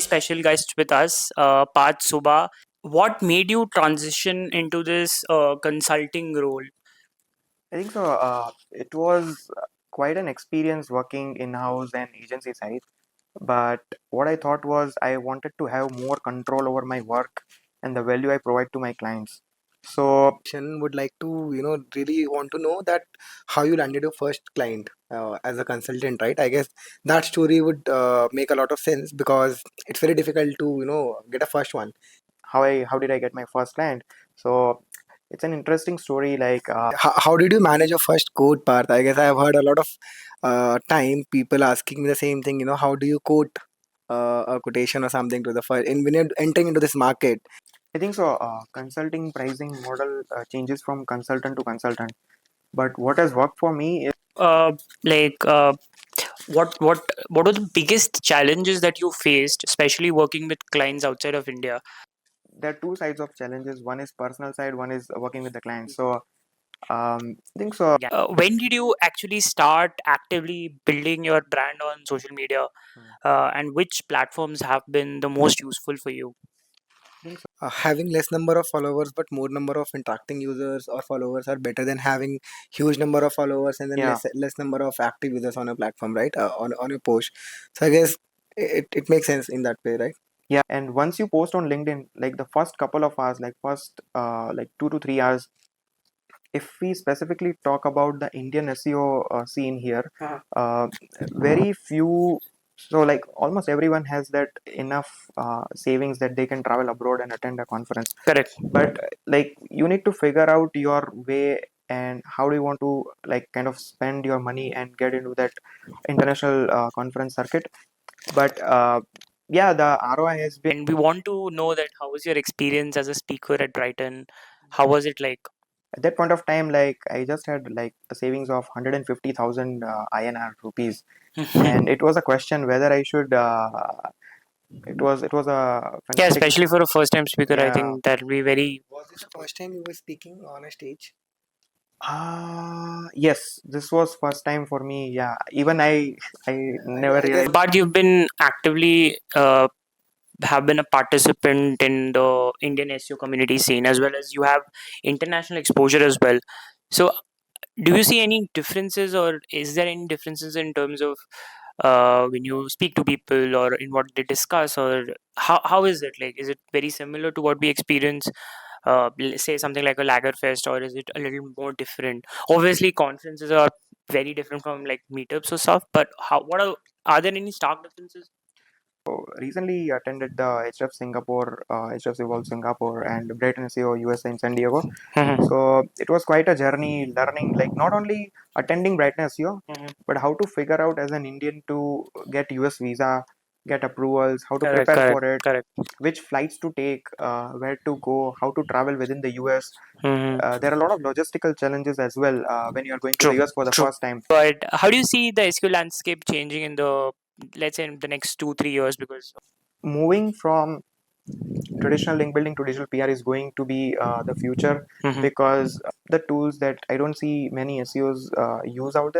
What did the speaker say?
special guest with us, Parth Suba. What made you transition into this consulting role? I think so. It was quite an experience working in-house and agency side. But what I thought was I wanted to have more control over my work and the value I provide to my clients. So Would like to really want to know that how you landed your first client as a consultant, right? I guess that story would make a lot of sense because it's very difficult to get a first one. how did I get my first client? So it's an interesting story. How did you manage your first quote, Parth? I guess I have heard a lot of time people asking me the same thing. How do you quote a quotation or something to the first in when you're entering into this market? I think so. Consulting pricing model changes from consultant to consultant. But what has worked for me is Uh, like, what were the biggest challenges that you faced, especially working with clients outside of India? there are two sides of challenges. One is personal side. One is working with the client. So I think so. Yeah. When did you actually start actively building your brand on social media, and which platforms have been the most useful for you? Having less number of followers but more number of interacting users or followers are better than having huge number of followers and then Yeah. less number of active users on a platform, right? On your post. So I guess it makes sense in that way, right? Yeah, and once you post on LinkedIn, like the first couple of hours, like first 2 to 3 hours, if we specifically talk about the Indian SEO scene here, very few. So like almost everyone has that enough savings that they can travel abroad and attend a conference. Correct. But like you need to figure out your way and how do you want to like kind of spend your money and get into that international conference circuit. But yeah, the ROI has been. And we want to know that how was your experience as a speaker at Brighton? How was it like? At that point of time, like I just had like a savings of 150,000 INR rupees, and it was a question whether I should. It was a Yeah, fantastic. especially for a first time speaker, I Yeah. think that'll be very. Was this the first time you were speaking on a stage? Yes, this was first time for me. Yeah, even I never I guess realized. But you've been actively have been a participant in the Indian SEO community scene, as well as you have international exposure as well. So, do you see any differences, or is there any differences in terms of when you speak to people, or in what they discuss, or how is it like? Is it very similar to what we experience? Say something like a Lager Fest, or is it a little more different? Obviously, conferences are very different from like meetups or stuff. But how? What are there any stark differences? Recently attended the HF Singapore, HF Evolve Singapore, and Brighton SEO USA in San Diego. Mhm. So it was quite a journey learning, like not only attending Brighton SEO, Mhm. but how to figure out as an Indian to get US visa, get approvals, how to Correct, prepare correct, for it, correct. which flights to take, where to go, how to travel within the US. Mhm. There are a lot of logistical challenges as well when you are going to the True, US for the true. first time. But how do you see the SQL landscape changing in the, let's say, in the next 2 3 years? Because Moving from traditional link building to digital PR is going to be the future Mhm. because the tools that I don't see many SEOs use out there